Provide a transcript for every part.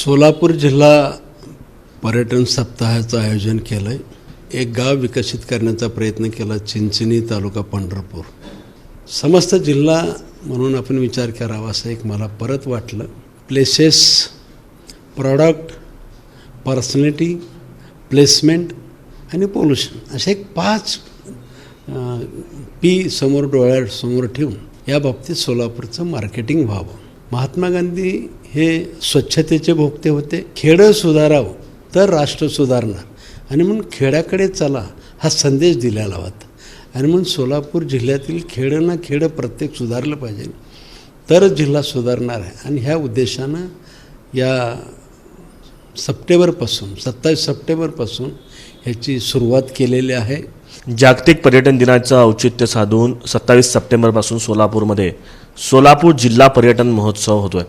सोलापूर जिल्हा पर्यटन सप्ताहाचं आयोजन केलं आहे. एक गाव विकसित करण्याचा प्रयत्न केला, चिंचणी तालुका पंढरपूर. समस्त जिल्हा म्हणून आपण विचार करावा असं एक मला परत वाटलं. प्लेसेस, प्रॉडक्ट, पर्सनॅलिटी, प्लेसमेंट आणि पोल्युशन असे एक 5 पी समोर डोळ्यासमोर ठेवून या बाबतीत सोलापूरचं मार्केटिंग व्हावं. महात्मा गांधी हे स्वच्छतेचे भोक्ते होते. खेडं सुधारावं तर राष्ट्र सुधारणार आणि म्हणून खेड्याकडे चला हा संदेश दिलेला होता. आणि म्हणून सोलापूर जिल्ह्यातील खेडं ना खेडं प्रत्येक सुधारलं पाहिजे, तरच जिल्हा सुधारणार आहे. आणि ह्या उद्देशानं या 27 सप्टेंबरपासून ह्याची सुरुवात केलेली आहे. जागतिक पर्यटन दिनाचं औचित्य साधून 27 सप्टेंबरपासून सोलापूरमध्ये सोलापूर जिल्हा पर्यटन महोत्सव होतोय.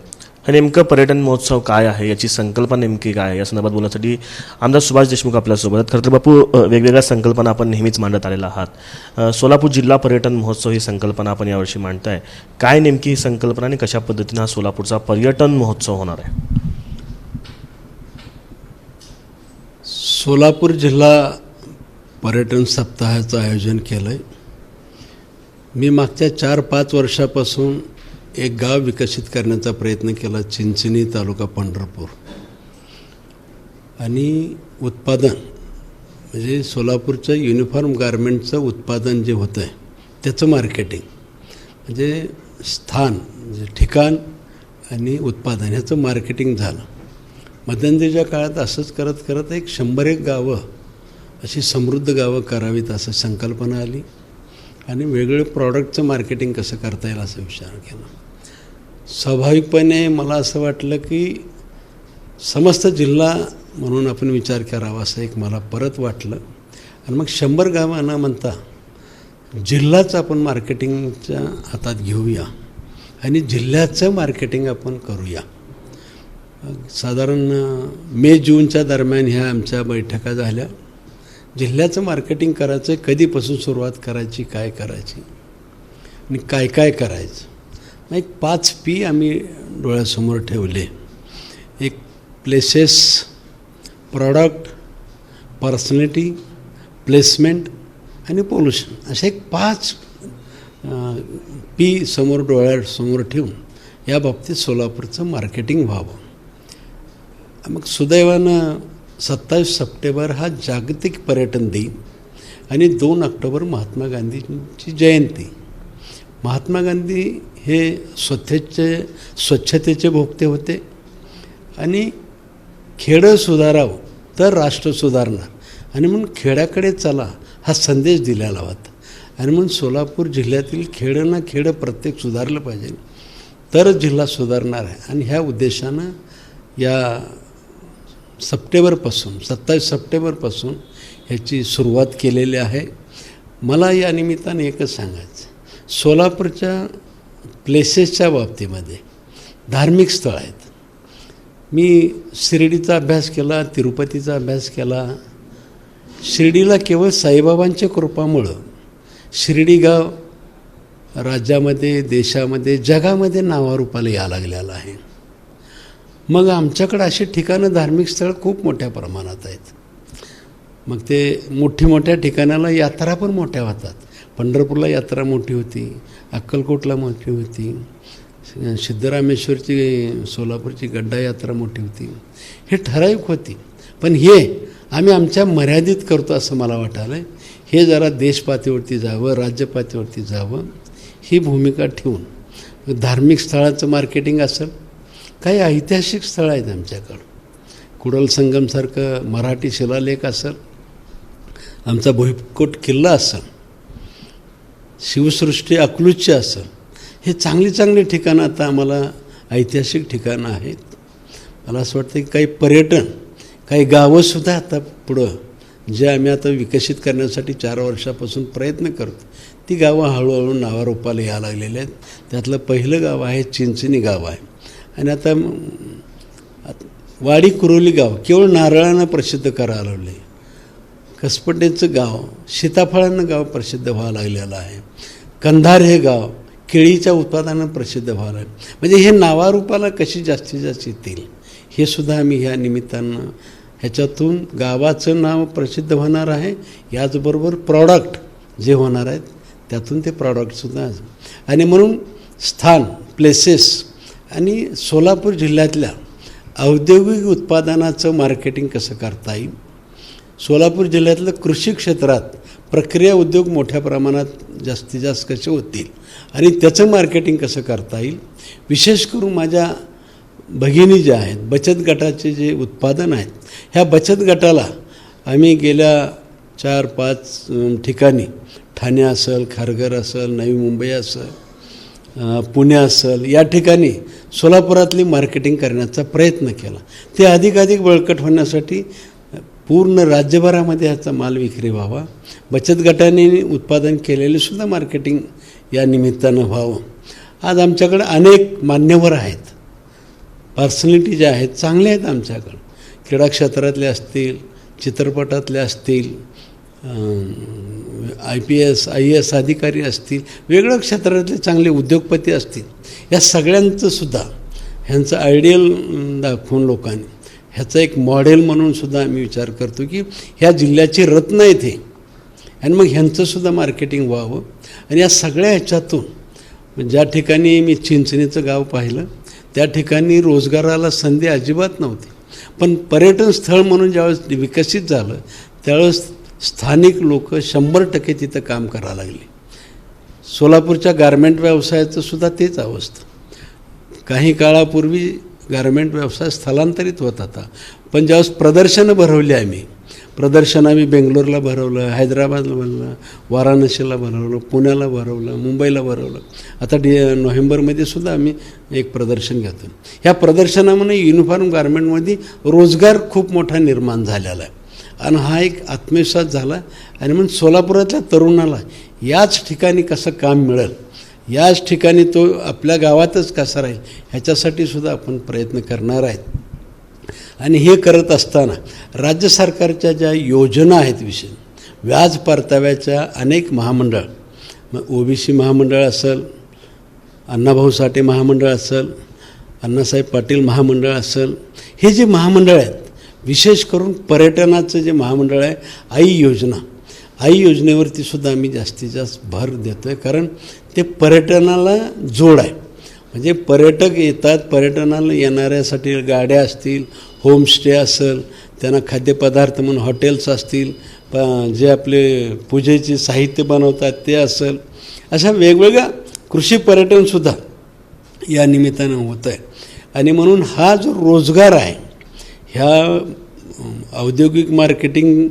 हा नेमकं पर्यटन महोत्सव काय आहे, याची संकल्पना नेमकी काय आहे, या संदर्भात बोलण्यासाठी आमदार सुभाष देशमुख आपल्यासोबत आहेत. खरं तर बापू, वेगवेगळ्या संकल्पना आपण नेहमीच मांडत आलेला आहात. सोलापूर जिल्हा पर्यटन महोत्सव ही संकल्पना आपण यावर्षी मांडताय. काय नेमकी ही संकल्पना आणि कशा पद्धतीनं हा सोलापूरचा पर्यटन महोत्सव होणार आहे? सोलापूर जिल्हा पर्यटन सप्ताहाचं आयोजन केलं आहे. मी मागच्या 4-5 वर्षापासून एक गाव विकसित करण्याचा प्रयत्न केला, चिंचणी तालुका पंढरपूर. आणि उत्पादन म्हणजे सोलापूरचं युनिफॉर्म गारमेंटचं उत्पादन जे होतं आहे त्याचं मार्केटिंग, म्हणजे स्थान म्हणजे ठिकाण आणि उत्पादन ह्याचं मार्केटिंग झालं. मध्यंतरीच्या काळात असंच करत करत एक 100-1 गावं अशी समृद्ध गावं करावीत असं संकल्पना आली. आणि वेगवेगळे प्रॉडक्टचं मार्केटिंग कसं करता येईल असा विचार केला. स्वाभाविकपणे मला असं वाटलं की समस्त जिल्हा म्हणून आपण विचार करावा असं एक मला परत वाटलं. आणि मग 100 गावं न म्हणता जिल्हाच आपण मार्केटिंगच्या हातात घेऊया आणि जिल्ह्याचं मार्केटिंग आपण करूया. साधारण मे-जूनच्या दरम्यान ह्या आमच्या बैठका झाल्या. जिल्ह्याचं मार्केटिंग करायचं, कधीपासून सुरुवात करायची, काय करायची आणि काय काय करायचं. मग एक 5 पी आम्ही डोळ्यासमोर ठेवले. एक प्लेसेस, प्रॉडक्ट, पर्सनॅलिटी, प्लेसमेंट आणि पोल्युशन असे एक 5 पी समोर डोळ्यासमोर ठेवून या बाबतीत सोलापूरचं मार्केटिंग व्हावं. मग सुदैवानं 27 सप्टेंबर हा जागतिक पर्यटन दिन आणि 2 ऑक्टोबर महात्मा गांधींची जयंती. महात्मा गांधी हे स्वच्छतेचे भोक्ते होते आणि खेडं सुधारावं तर राष्ट्र सुधारणार आणि म्हणून खेड्याकडे चला हा संदेश दिलेला होता. आणि म्हणून सोलापूर जिल्ह्यातील खेडं ना खेडं प्रत्येक सुधारलं पाहिजे, तरच जिल्हा सुधारणार आहे. आणि ह्या उद्देशानं या 27 सप्टेंबरपासून ह्याची सुरुवात केलेली आहे. मला या निमित्ताने एकच सांगायचं, सोलापूरच्या प्लेसेसच्या बाबतीमध्ये धार्मिक स्थळं आहेत. मी शिर्डीचा अभ्यास केला, तिरुपतीचा अभ्यास केला. शिर्डीला केवळ साईबाबांच्या कृपामुळं शिर्डी गाव राज्यामध्ये, देशामध्ये, जगामध्ये नावारूपाला यायला लागलेलं आहे. मग आमच्याकडं अशी ठिकाणं, धार्मिक स्थळं खूप मोठ्या प्रमाणात आहेत. मग ते मोठ्या ठिकाणाला यात्रा पण मोठ्या होतात. पंढरपूरला यात्रा मोठी होती, अक्कलकोटला मोठी होती, सिद्धरामेश्वरची सोलापूरची गड्डा यात्रा मोठी होती. हे ठराविक होती. पण हे आम्ही आमच्या मर्यादित करतो असं मला वाटायलं आहे. हे जरा देश पातळीवरती जावं, राज्य पातळीवरती जावं ही भूमिका ठेवून धार्मिक स्थळाचं मार्केटिंग असेल, काही ऐतिहासिक स्थळं आहेत आमच्याकडं. कुडल संगमसारखं मराठी शिलालेख असेल, आमचा भुईकोट किल्ला असेल, शिवसृष्टी अकलूजची असेल, हे चांगली ठिकाणं आता आम्हाला ऐतिहासिक ठिकाणं आहेत. मला असं वाटतं की काही गावंसुद्धा आता पुढं जे आम्ही आता विकसित करण्यासाठी 4 वर्षापासून प्रयत्न करतो, ती गावं हळूहळू नावारूपाला यायला लागलेली आहेत. त्यातलं पहिलं गाव आहे चिंचणी गाव आहे. आणि आता वाडी कुरोली गाव केवळ नारळानं प्रसिद्ध करायला लागले. कसपटेचं गाव सीताफळानं गाव प्रसिद्ध व्हायला लागलेलं आहे. कंधार हे गाव केळीच्या उत्पादनानं प्रसिद्ध व्हायला लागलं. म्हणजे हे नावारूपाला कशी जास्तीत जास्त येतील हे सुद्धा आम्ही ह्या निमित्तानं ह्याच्यातून गावाचं नाव प्रसिद्ध होणार आहे, याचबरोबर प्रॉडक्ट जे होणार आहेत त्यातून ते प्रॉडक्टसुद्धा. आणि म्हणून स्थान, प्लेसेस आणि सोलापूर जिल्ह्यातल्या औद्योगिक उत्पादनाचं मार्केटिंग कसं करता येईल, सोलापूर जिल्ह्यातलं कृषी क्षेत्रात प्रक्रिया उद्योग मोठ्या प्रमाणात जास्तीत जास्त कसे होतील आणि त्याचं मार्केटिंग कसं करता येईल. विशेष करून माझ्या भगिनी ज्या आहेत, बचत गटाचे जे उत्पादन आहेत, ह्या बचत गटाला आम्ही गेल्या 4-5 ठिकाणी, ठाणे असेल, खारघर असेल, नवी मुंबई असेल, पुणे असेल, या ठिकाणी सोलापुरातली मार्केटिंग करण्याचा प्रयत्न केला. ते अधिकाधिक बळकट होण्यासाठी पूर्ण राज्यभरामध्ये ह्याचा माल विक्री व्हावा, बचत गटाने उत्पादन केलेले सुद्धा मार्केटिंग या निमित्तानं व्हावं. आज आमच्याकडे अनेक मान्यवर आहेत, पर्सनॅलिटी ज्या आहेत चांगले आहेत आमच्याकडं, क्रीडा क्षेत्रातले असतील, चित्रपटातले असतील, IPS IAS अधिकारी असतील, वेगळ्या क्षेत्रातले चांगले उद्योगपती असतील. या सगळ्यांचंसुद्धा ह्यांचं आयडियल दाखवून लोकांनी ह्याचा एक मॉडेल म्हणून सुद्धा आम्ही विचार करतो की ह्या जिल्ह्याची रत्न आहेत हे, आणि मग ह्यांचंसुद्धा मार्केटिंग व्हावं. आणि या सगळ्या ह्याच्यातून ज्या ठिकाणी मी चिंचणीचं गाव पाहिलं त्या ठिकाणी रोजगाराला संधी अजिबात नव्हती, पण पर्यटन स्थळ म्हणून ज्यावेळेस विकसित झालं त्यावेळेस स्थानिक लोक 100% तिथं काम करायला लागले. सोलापूरच्या गारमेंट व्यवसायाचं सुद्धा तेच अवस्था. काही काळापूर्वी गारमेंट व्यवसाय स्थलांतरित होत होता, पण ज्यावेळेस प्रदर्शनं भरवली आम्ही बेंगलोरला भरवलं, हैदराबादला भरवलं, वाराणसीला भरवलं, पुण्याला भरवलं, मुंबईला भरवलं. आता नोव्हेंबरमध्ये सुद्धा आम्ही एक प्रदर्शन घेतो. ह्या प्रदर्शनामुळे युनिफॉर्म गारमेंटमध्ये रोजगार खूप मोठा निर्माण झालेला आहे आणि हा एक आत्मविश्वास झाला. आणि म्हणून सोलापुरातल्या तरुणाला याच ठिकाणी कसं काम मिळेल, याच ठिकाणी तो आपल्या गावातच कसा राहील, ह्याच्यासाठी सुद्धा आपण प्रयत्न करणार आहेत. आणि हे करत असताना राज्य सरकारच्या ज्या योजना आहेत, विषय व्याज परताव्याच्या अनेक महामंडळ, मग OBC महामंडळ असेल, अण्णाभाऊ साठे महामंडळ असेल, अण्णासाहेब पाटील महामंडळ असेल, हे जे महामंडळ आहेत, विशेष करून पर्यटनाचं जे महामंडळ आहे, आई योजनेवरती सुद्धा आम्ही जास्तीत जास्त भर देतो आहे. कारण ते पर्यटनाला जोड आहे. म्हणजे पर्यटक येतात, पर्यटनाला येणाऱ्यासाठी गाड्या असतील, होमस्टे असेल, त्यांना खाद्यपदार्थ म्हणून हॉटेल्स असतील, जे आपले पूजेचे साहित्य बनवतात ते असेल, अशा वेगवेगळ्या कृषी पर्यटनसुद्धा या निमित्तानं होतं आहे. आणि म्हणून हा जो रोजगार आहे, ह्या औद्योगिक मार्केटिंग,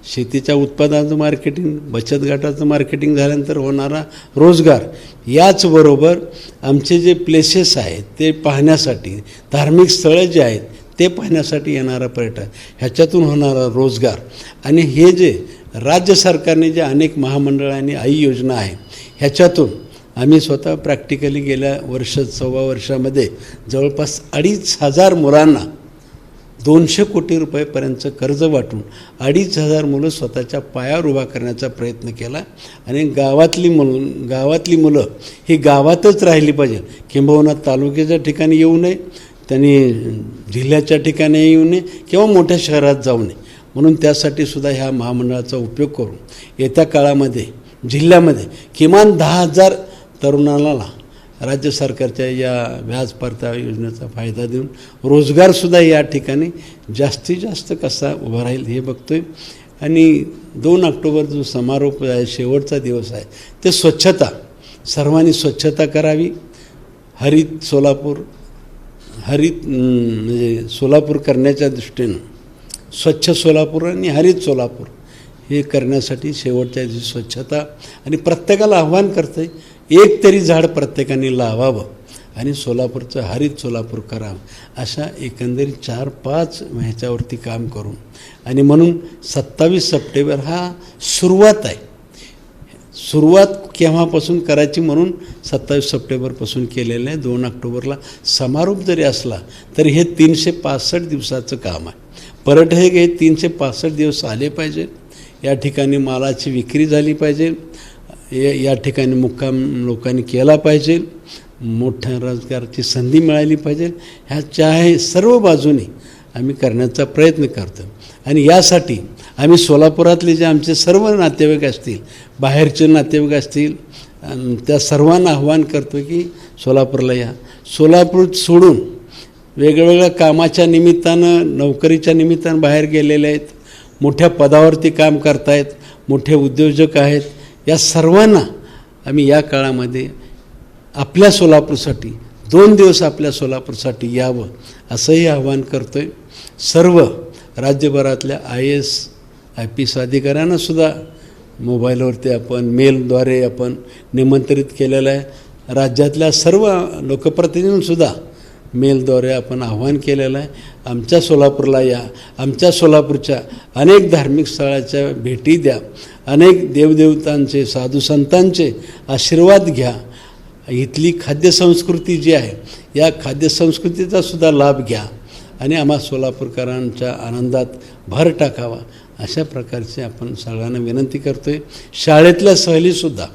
शेतीच्या उत्पादनाचं मार्केटिंग, बचत गटाचं मार्केटिंग झाल्यानंतर होणारा रोजगार, याचबरोबर आमचे जे प्लेसेस आहेत ते पाहण्यासाठी, धार्मिक स्थळं जे आहेत ते पाहण्यासाठी येणारा पर्यटन, ह्याच्यातून होणारा रोजगार, आणि हे जे राज्य सरकारने जे अनेक महामंडळ आणि आई योजना आहे, ह्याच्यातून आम्ही स्वतः प्रॅक्टिकली गेल्या सव्वा वर्षामध्ये जवळपास 2,500 मुलांना 200 कोटी रुपयेपर्यंतचं कर्ज वाटून 2,500 मुलं स्वतःच्या पायावर उभा करण्याचा प्रयत्न केला. आणि गावातली मुलं ही गावातच राहिली पाहिजे, किंबहुना तालुक्याच्या ठिकाणी येऊ नये, त्यांनी जिल्ह्याच्या ठिकाणी येऊ नये किंवा मोठ्या शहरात जाऊ नये. म्हणून त्यासाठी सुद्धा ह्या महामंडळाचा उपयोग करून येत्या काळामध्ये जिल्ह्यामध्ये किमान 10,000 तरुणाला राज्य सरकारच्या या व्याज परतावा योजनेचा फायदा देऊन रोजगारसुद्धा या ठिकाणी जास्तीत जास्त कसा उभा राहील हे बघतो आहे. आणि 2 ऑक्टोबर जो समारोप आहे, शेवटचा दिवस आहे, ते स्वच्छता, सर्वांनी स्वच्छता करावी. म्हणजे सोलापूर करण्याच्या दृष्टीनं स्वच्छ सोलापूर आणि हरित सोलापूर हे करण्यासाठी शेवटच्या दिवशी स्वच्छता, आणि प्रत्येकाला आव्हान करतं आहे, एक तरी झाड प्रत्येकाने लावावं आणि सोलापूरचं हरित सोलापूर करावं. अशा एकंदरीत 4-5 ह्याच्यावरती काम करून, आणि म्हणून 27 सप्टेंबर हा सुरुवात आहे. सुरुवात केव्हापासून करायची म्हणून 27 सप्टेंबरपासून केलेलं आहे. 2 ऑक्टोबरला समारोप जरी असला तरी हे 365 दिवसाचं काम आहे. पर्यटक हे 365 दिवस आले पाहिजे, या ठिकाणी मालाची विक्री झाली पाहिजे, या ठिकाणी मुक्काम लोकांनी केला पाहिजे, मोठ्या रोजगाराची संधी मिळाली पाहिजे, ह्याच्या सर्व बाजूने आम्ही करण्याचा प्रयत्न करतो. आणि यासाठी आम्ही सोलापुरातले जे आमचे सर्व नातेवाईक असतील, बाहेरचे नातेवाईक असतील, त्या सर्वांना आव्हान करतो की सोलापूरला या. सोलापूर सोडून वेगवेगळ्या कामाच्या निमित्तानं, नोकरीच्या निमित्तानं बाहेर गेलेले आहेत, मोठ्या पदावरती काम करतायत, मोठे उद्योजक आहेत, या सर्वांना आम्ही या काळामध्ये आपल्या सोलापूरसाठी 2 दिवस आपल्या सोलापूरसाठी यावं असंही आवाहन करतो आहे. सर्व राज्यभरातल्या IAS IPS अधिकाऱ्यांनासुद्धा मोबाईलवरती आपण मेलद्वारे आपण निमंत्रित केलेलं आहे. राज्यातल्या सर्व लोकप्रतिनिधींसुद्धा मेलद्वारे आपण आव्हान केलेलं आहे. आमच्या सोलापूरला या, आमच्या सोलापूरच्या अनेक धार्मिक स्थळाच्या भेटी द्या, अनेक देवदेवतांचे साधुसंतांचे आशीर्वाद घ्या, इथली खाद्यसंस्कृती जी आहे या खाद्यसंस्कृतीचा सुद्धा लाभ घ्या आणि आम्हा सोलापूरकरांच्या आनंदात भर टाकावा, अशा प्रकारचे आपण सगळ्यांना विनंती करतो आहे. शाळेतल्या सहलीसुद्धा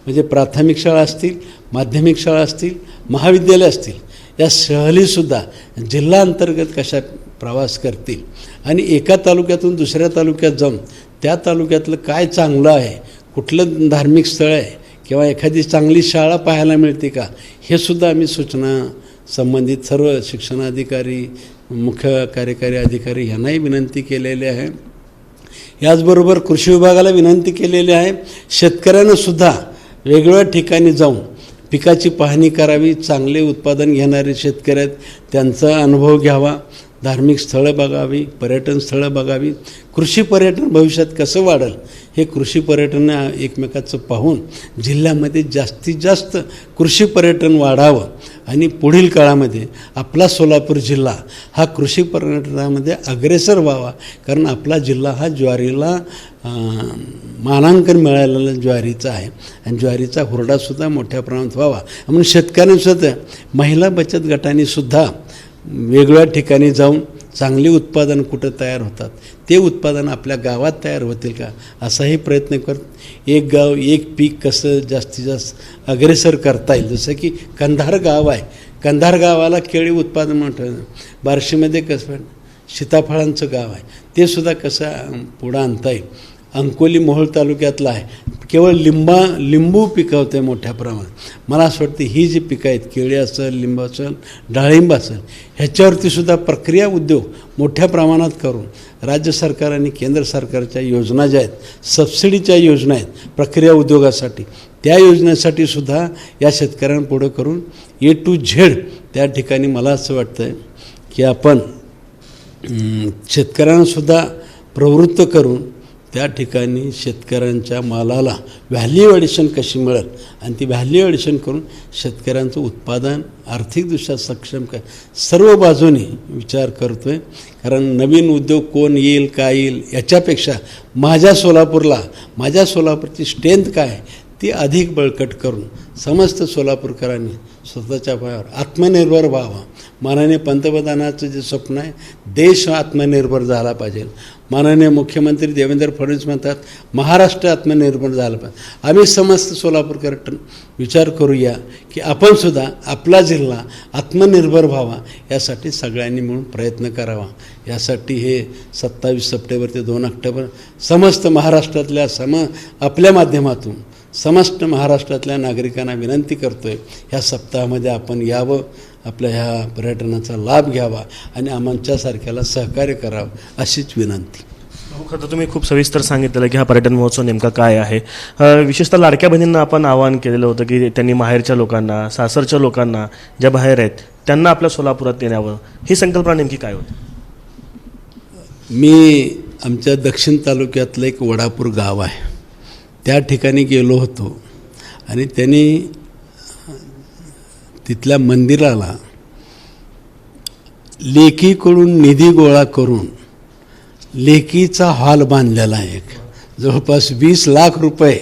म्हणजे प्राथमिक शाळा असतील, माध्यमिक शाळा असतील, महाविद्यालय असतील, या सहलीसुद्धा जिल्हा अंतर्गत कशा प्रवास करतील आणि एका तालुक्यातून दुसऱ्या तालुक्यात जाऊन त्या तालुक्यातलं काय चांगलं आहे, कुठलं धार्मिक स्थळ आहे किंवा एखादी चांगली शाळा पाहायला मिळते का, हे सुद्धा आम्ही सूचना संबंधित सर्व शिक्षणाधिकारी, मुख्य कार्यकारी अधिकारी यांनाही विनंती केलेली आहे. याचबरोबर कृषी विभागाला विनंती केलेली आहे, शेतकऱ्यांनासुद्धा वेगवेगळ्या ठिकाणी जाऊन पिकाची पाहणी करावी, चांगले उत्पादन घेणारे शेतकरी आहेत त्यांचा अनुभव घ्यावा, धार्मिक स्थळं बघावी, पर्यटन स्थळं बघावी. कृषी पर्यटन भविष्यात कसं वाढेल हे कृषी पर्यटन एकमेकाचं पाहून जिल्ह्यामध्ये जास्तीत जास्त कृषी पर्यटन वाढावं आणि पुढील काळामध्ये आपला सोलापूर जिल्हा हा कृषी पर्यटनामध्ये अग्रेसर व्हावा. कारण आपला जिल्हा हा ज्वारीला मानांकन मिळालेला ज्वारीचा आहे आणि ज्वारीचा हुरडासुद्धा मोठ्या प्रमाणात व्हावा म्हणून शेतकऱ्यांसुद्धा महिला बचत गटांनीसुद्धा वेगवेगळ्या ठिकाणी जाऊन चांगली उत्पादन कुठं तयार होतात ते उत्पादन आपल्या गावात तयार होतील का असाही प्रयत्न करत. एक गाव एक पीक कसं जास्तीत जास्त अग्रेसर करता येईल. जसं की कंधार गाव आहे, कंधार गावाला केळी उत्पादन म्हणतं, बार्शीमध्ये कसं सीताफळांचं गाव आहे, ते सुद्धा कसं पुढं आणता येईल. अंकोली मोहोळ तालुक्यातला आहे, केवळ लिंबू पिकवते मोठ्या प्रमाणात. मला असं वाटतं ही जी पिकं आहेत, केळी असेल, लिंबू असेल, डाळिंब असेल, ह्याच्यावरतीसुद्धा प्रक्रिया उद्योग मोठ्या प्रमाणात करून राज्य सरकार आणि केंद्र सरकारच्या योजना ज्या आहेत, सबसिडीच्या योजना आहेत प्रक्रिया उद्योगासाठी, त्या योजनेसाठी सुद्धा या शेतकऱ्यांपुढं करून A to Z त्या ठिकाणी मला असं वाटतं आहे की आपण शेतकऱ्यांनासुद्धा प्रवृत्त करून त्या ठिकाणी शेतकऱ्यांच्या मालाला व्हॅल्यू ॲडिशन कशी मिळेल आणि ती व्हॅल्यू ॲडिशन करून शेतकऱ्यांचं उत्पादन आर्थिकदृष्ट्या सक्षम काय सर्व बाजूने विचार करतो आहे. कारण नवीन उद्योग कोण येईल काय येईल याच्यापेक्षा माझ्या सोलापूरची स्ट्रेंथ काय ती अधिक बळकट करून समस्त सोलापूरकरांनी स्वतःच्या पायावर आत्मनिर्भर व्हावा. माननीय पंतप्रधानाचं जे स्वप्न आहे, देश आत्मनिर्भर झाला पाहिजे. माननीय मुख्यमंत्री देवेंद्र फडणवीस म्हणतात महाराष्ट्र आत्मनिर्भर झाला पाहिजे. आम्ही समस्त सोलापूरकर विचार करूया की आपणसुद्धा आपला जिल्हा आत्मनिर्भर व्हावा, यासाठी सगळ्यांनी मिळून प्रयत्न करावा. यासाठी हे 27 सप्टेंबर ते 2 ऑक्टोबर समस्त महाराष्ट्रातल्या आपल्या माध्यमातून समस्त महाराष्ट्रातल्या नागरिकांना विनंती करतो आहे, ह्या सप्ताहामध्ये आपण यावं, आपल्या ह्या पर्यटनाचा लाभ घ्यावा आणि आमच्यासारख्याला सहकार्य करावं अशीच विनंती. खरं तर तुम्ही खूप सविस्तर सांगितलेलं की हा पर्यटन महोत्सव नेमका काय आहे. विशेषतः लाडक्या बहिणींना आपण आवाहन केलेलं होतं की त्यांनी माहेरच्या लोकांना, सासरच्या लोकांना ज्या बाहेर आहेत त्यांना आपल्या सोलापुरात येण्यावं. ही संकल्पना नेमकी काय होती? मी आमच्या दक्षिण तालुक्यातलं एक वडापूर गाव आहे, त्या ठिकाणी गेलो होतो आणि त्यांनी तिथल्या मंदिराला लेकीकडून निधी गोळा करून लेकीचा हॉल बांधलेला आहे. जवळपास 20 लाख रुपये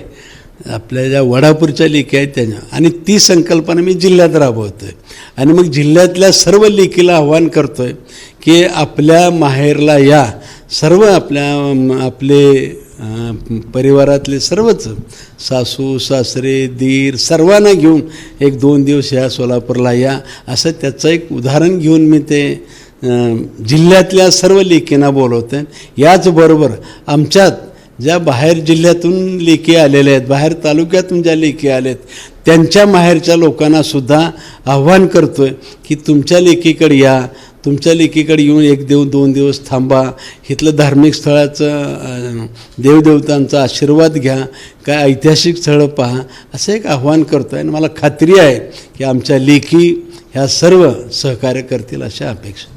आपल्या ज्या वडापूरच्या लेकी आहेत त्याच्या, आणि ती संकल्पना मी जिल्ह्यात राबवतो आहे. आणि मग जिल्ह्यातल्या सर्व लेकीला आव्हान करतो आहे की आपल्या माहेरला या, सर्व आपले परिवारातले सर्वच सासू सासरे दीर सर्वांना घेऊन 1-2 दिवस ह्या सोलापूरला या, असं त्याचं एक उदाहरण घेऊन मी ते जिल्ह्यातल्या सर्व लेकींना बोलवते. याचबरोबर आमच्यात ज्या बाहेर जिल्ह्यातून लेकी आलेल्या आहेत, बाहेर तालुक्यातून ज्या लेकी आलेत, त्यांच्या माहेरच्या लोकांनासुद्धा आव्हान करतो आहे की तुमच्या लेकीकडे या, तुमच्या लेकीकडे येऊन 1-2 दिवस थांबा, इथलं धार्मिक स्थळाचं देवदेवतांचा आशीर्वाद घ्या, काय ऐतिहासिक स्थळं पहा, असं एक आव्हान करतो आहे. आणि मला खात्री आहे की आमच्या लेकी ह्या सर्व सहकार्य करतील अशा अपेक्षा.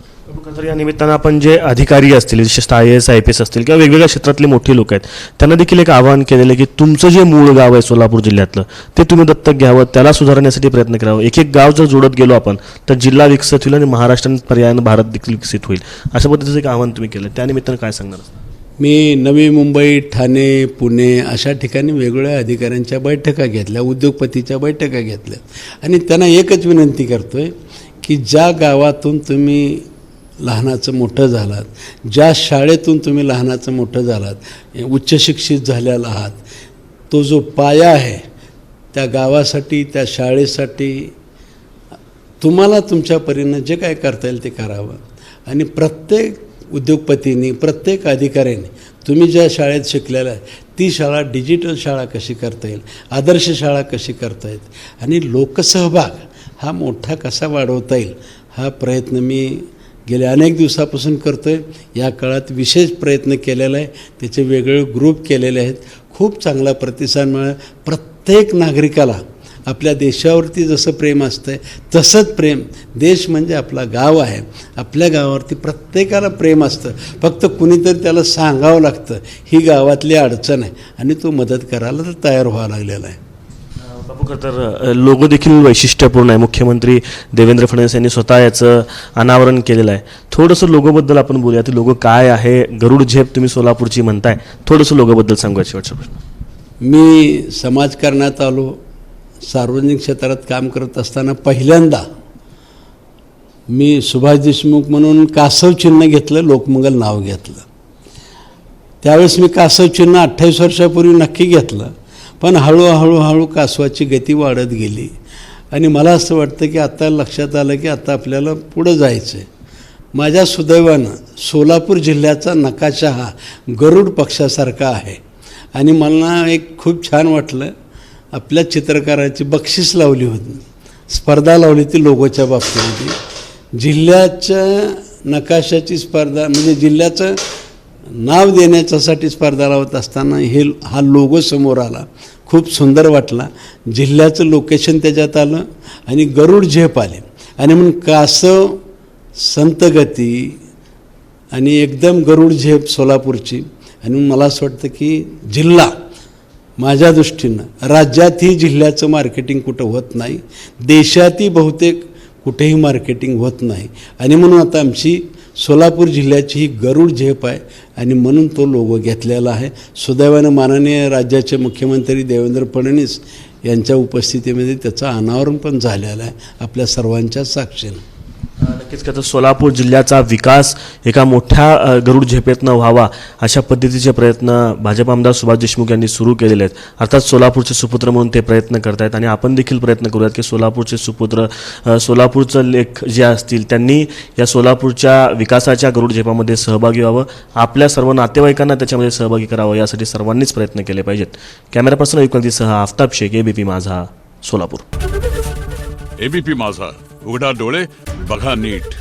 तर या निमित्तानं आपण जे अधिकारी असतील, विशेषतः IAS IPS असतील किंवा वेगवेगळ्या क्षेत्रातले मोठे लोक आहेत, त्यांना देखील एक आवाहन केलेलं आहे की तुमचं जे मूळ गाव आहे सोलापूर जिल्ह्यातलं ते तुम्ही दत्तक घ्यावं, त्याला सुधारण्यासाठी प्रयत्न करावं. एक गाव जर जोडत गेलो आपण तर जिल्हा विकसित होईल आणि महाराष्ट्र पर्यायानं भारत देखील विकसित होईल. अशा पद्धतीचं एक आवाहन तुम्ही केलं, त्या निमित्तानं काय सांगणार? मी नवी मुंबई, ठाणे, पुणे अशा ठिकाणी वेगवेगळ्या अधिकाऱ्यांच्या बैठका घेतल्या, उद्योगपतीच्या बैठका घेतल्या आणि त्यांना एकच विनंती करतो आहे की ज्या गावातून तुम्ही लहानाचं मोठं झालात, ज्या शाळेतून तुम्ही लहानाचं मोठं झालात, उच्च शिक्षित झालेला आहात, तो जो पाया आहे त्या गावासाठी, त्या शाळेसाठी तुम्हाला तुमच्या परीनं जे काय करता येईल ते करावं. आणि प्रत्येक उद्योगपतींनी, प्रत्येक अधिकाऱ्यांनी तुम्ही ज्या शाळेत शिकलेला आहे ती शाळा डिजिटल शाळा कशी करता येईल, आदर्श शाळा कशी करता येईल आणि लोकसहभाग हा मोठा कसा वाढवता येईल हा प्रयत्न मी गेल्या अनेक दिवसापासून करतो आहे. या काळात विशेष प्रयत्न केलेला आहे, त्याचे वेगवेगळे ग्रुप केलेले आहेत. खूप चांगला प्रतिसाद मिळाला. प्रत्येक नागरिकाला आपल्या देशावरती जसं प्रेम असतं आहे तसंच प्रेम, देश म्हणजे आपला गाव आहे, आपल्या गावावरती प्रत्येकाला प्रेम असतं. फक्त कुणीतरी त्याला सांगावं लागतं ही गावातली अडचण आहे आणि तो मदत करायला तर तयार व्हावं लागलेला आहे. बापू, तर लोगो देखील वैशिष्ट्यपूर्ण आहे. मुख्यमंत्री देवेंद्र फडणवीस यांनी स्वतः याचं अनावरण केलेलं आहे. थोडंसं लोगोबद्दल आपण बोलूया. ते लोगो काय आहे? गरुड झेप तुम्ही सोलापूरची म्हणताय, थोडंसं लोगोबद्दल सांगूया शेवटचा प्रश्न. मी समाजकारणात आलो, सार्वजनिक क्षेत्रात काम करत असताना पहिल्यांदा मी सुभाष देशमुख म्हणून कासव चिन्ह घेतलं, लोकमंगल नाव घेतलं. त्यावेळेस मी कासव चिन्ह 28 वर्षापूर्वी नक्की घेतलं, पण हळूहळू कासवाची गती वाढत गेली आणि मला असं वाटतं की आता लक्षात आलं की आता आपल्याला पुढं जायचं आहे. माझ्या सुदैवानं सोलापूर जिल्ह्याचा नकाशा हा गरुड पक्षासारखा आहे आणि मला एक खूप छान वाटलं. आपल्या चित्रकाराची बक्षीस लावली होती, स्पर्धा लावली ती लोगोच्या बाबतीमध्ये. जिल्ह्याच्या नकाशाची स्पर्धा म्हणजे जिल्ह्याचं नाव देण्याच्यासाठी स्पर्धा लावत असताना हा लोगो समोर आला. खूप सुंदर वाटला. जिल्ह्याचं लोकेशन त्याच्यात आलं आणि गरुड झेप आले आणि म्हणून कासव संतगती आणि एकदम गरुड झेप सोलापूरची. आणि मला असं वाटतं की जिल्हा माझ्या दृष्टीनं राज्यातही जिल्ह्याचं मार्केटिंग कुठं होत नाही, देशातही बहुतेक कुठेही मार्केटिंग होत नाही आणि म्हणून आता आमची सोलापूर जिल्ह्याची ही गरुड झेप आहे आणि म्हणून तो लोगो घेतलेला आहे. सुदैवानं माननीय राज्याचे मुख्यमंत्री देवेंद्र फडणवीस यांच्या उपस्थितीमध्ये त्याचं अनावरण पण झालेलं आहे आपल्या सर्वांच्या साक्षीनं. नक्कीच का, तर सोलापूर जिल्ह्याचा विकास एका मोठ्या गरुड झेपेतनं व्हावा अशा पद्धतीचे प्रयत्न भाजप आमदार सुभाष देशमुख यांनी सुरू केलेले आहेत. अर्थात सोलापूरचे सुपुत्र म्हणून ते प्रयत्न करत आहेत आणि आपण देखील प्रयत्न करूयात की सोलापूरचे सुपुत्र, सोलापूरचं लेख जे असतील त्यांनी या सोलापूरच्या विकासाच्या गरुड झेपामध्ये सहभागी व्हावं, आपल्या सर्व नातेवाईकांना त्याच्यामध्ये सहभागी करावं, यासाठी सर्वांनीच प्रयत्न केले पाहिजेत. कॅमेरा पर्सन युक्तीसह आफताब शेख, ABP माझा, सोलापूर. ABP माझा, उघडा डोळे बघा नीट.